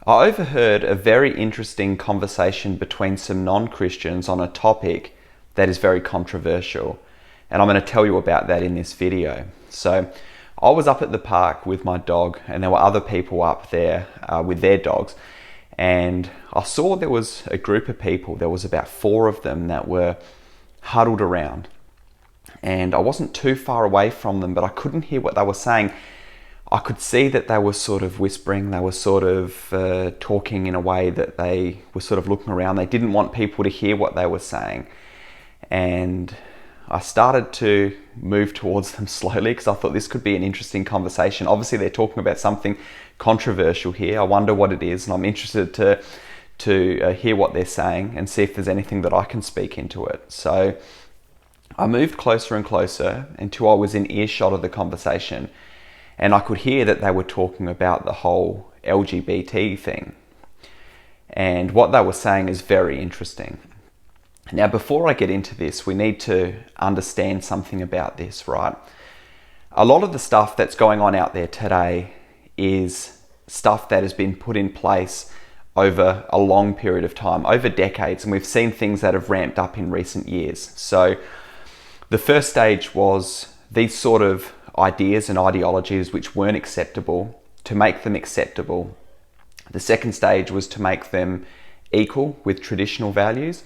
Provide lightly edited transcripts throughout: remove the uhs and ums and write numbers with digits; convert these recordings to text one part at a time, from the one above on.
I overheard a very interesting conversation between some non-Christians on a topic that is very controversial, and I'm going to tell you about that in this video. So I was up at the park with my dog, and there were other people up there with their dogs, and I saw there was a group of people. There was about 4 of them that were huddled around, and I wasn't too far away from them, but I couldn't hear what they were saying. I could see that they were sort of whispering, they were sort of talking in a way that they were sort of looking around. They didn't want people to hear what they were saying. And I started to move towards them slowly because I thought this could be an interesting conversation. Obviously, they're talking about something controversial here. I wonder what it is, and I'm interested to hear what they're saying and see if there's anything that I can speak into it. So I moved closer and closer until I was in earshot of the conversation. And I could hear that they were talking about the whole LGBT thing. And what they were saying is very interesting. Now, before I get into this, we need to understand something about this, right? A lot of the stuff that's going on out there today is stuff that has been put in place over a long period of time, over decades, and we've seen things that have ramped up in recent years. So the first stage was these sort of ideas and ideologies which weren't acceptable, to make them acceptable. The second stage was to make them equal with traditional values.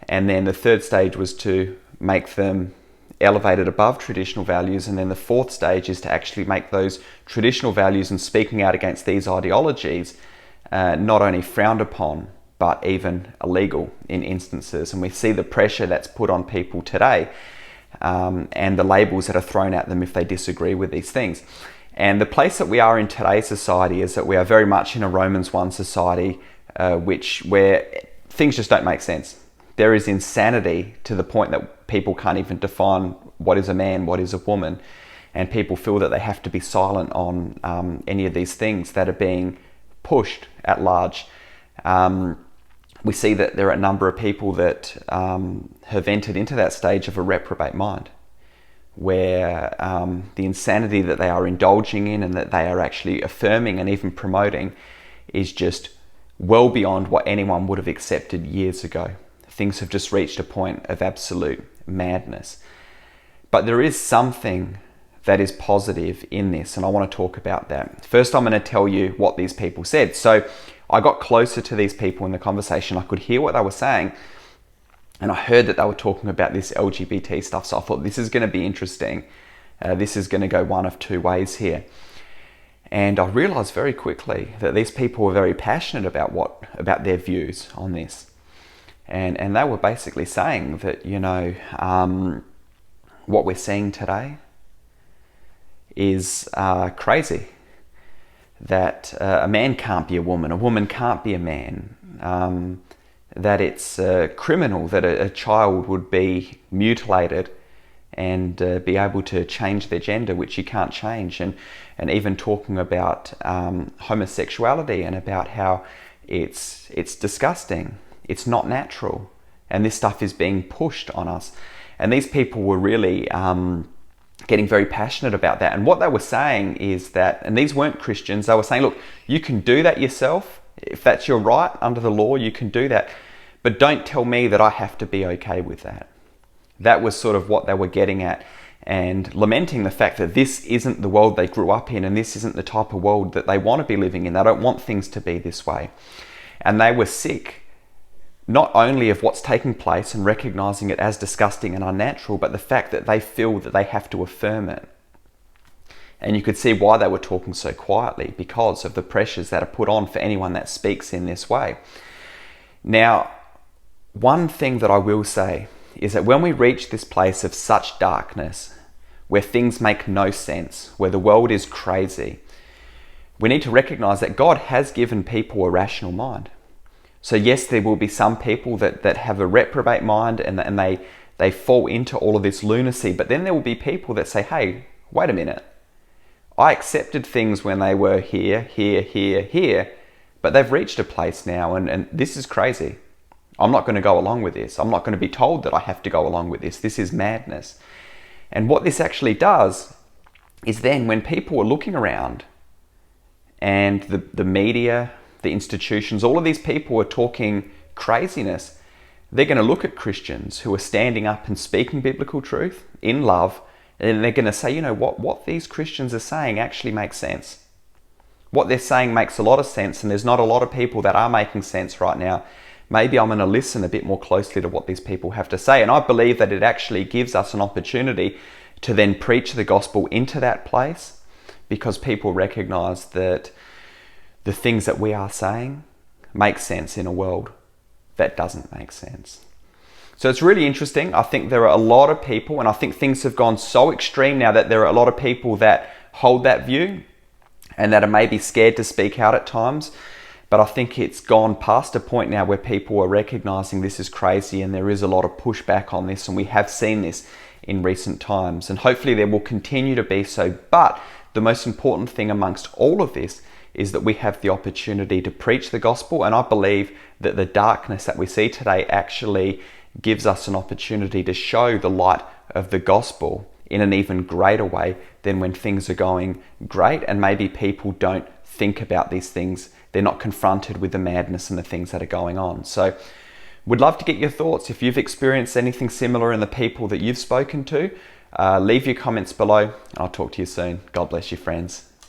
And then the third stage was to make them elevated above traditional values. And then the fourth stage is to actually make those traditional values and speaking out against these ideologies not only frowned upon, but even illegal in instances. And we see the pressure that's put on people today, and the labels that are thrown at them if they disagree with these things. And the place that we are in today's society is that we are very much in a Romans 1 society, where things just don't make sense. There is insanity to the point that people can't even define what is a man, what is a woman, and people feel that they have to be silent on any of these things that are being pushed at large. We see that there are a number of people that have entered into that stage of a reprobate mind, where the insanity that they are indulging in and that they are actually affirming and even promoting is just well beyond what anyone would have accepted years ago. Things have just reached a point of absolute madness. But there is something that is positive in this, and I want to talk about that. First, I'm going to tell you what these people said. So I got closer to these people in the conversation. I could hear what they were saying, and I heard that they were talking about this LGBT stuff. So I thought, this is going to be interesting. This is going to go one of two ways here. And I realized very quickly that these people were very passionate about their views on this. And they were basically saying that, what we're seeing today is crazy. That a man can't be a woman can't be a man, that it's criminal that a child would be mutilated and be able to change their gender, which you can't change, and even talking about homosexuality and about how it's disgusting, it's not natural, and this stuff is being pushed on us. And these people were really getting very passionate about that. And what they were saying is that, and these weren't Christians, they were saying, look, you can do that yourself. If that's your right under the law, you can do that. But don't tell me that I have to be okay with that. That was sort of what they were getting at, and lamenting the fact that this isn't the world they grew up in, and this isn't the type of world that they want to be living in. They don't want things to be this way. And they were sick not only of what's taking place and recognizing it as disgusting and unnatural, but the fact that they feel that they have to affirm it. And you could see why they were talking so quietly, because of the pressures that are put on for anyone that speaks in this way. Now, one thing that I will say is that when we reach this place of such darkness, where things make no sense, where the world is crazy, we need to recognize that God has given people a rational mind. So yes, there will be some people that have a reprobate mind and they fall into all of this lunacy, but then there will be people that say, hey, wait a minute. I accepted things when they were here, but they've reached a place now and this is crazy. I'm not going to go along with this. I'm not going to be told that I have to go along with this. This is madness. And what this actually does is then when people are looking around and the media, the institutions, all of these people are talking craziness. They're going to look at Christians who are standing up and speaking biblical truth in love, and they're going to say, you know what these Christians are saying actually makes sense. What they're saying makes a lot of sense, and there's not a lot of people that are making sense right now. Maybe I'm going to listen a bit more closely to what these people have to say. And I believe that it actually gives us an opportunity to then preach the gospel into that place, because people recognize that the things that we are saying make sense in a world that doesn't make sense. So it's really interesting. I think there are a lot of people, and I think things have gone so extreme now that there are a lot of people that hold that view and that are maybe scared to speak out at times. But I think it's gone past a point now where people are recognizing this is crazy, and there is a lot of pushback on this, and we have seen this in recent times, and hopefully there will continue to be so. But the most important thing amongst all of this is that we have the opportunity to preach the gospel, and I believe that the darkness that we see today actually gives us an opportunity to show the light of the gospel in an even greater way than when things are going great, and maybe people don't think about these things. They're not confronted with the madness and the things that are going on. So would love to get your thoughts. If you've experienced anything similar in the people that you've spoken to, leave your comments below. I'll talk to you soon. God bless you, friends.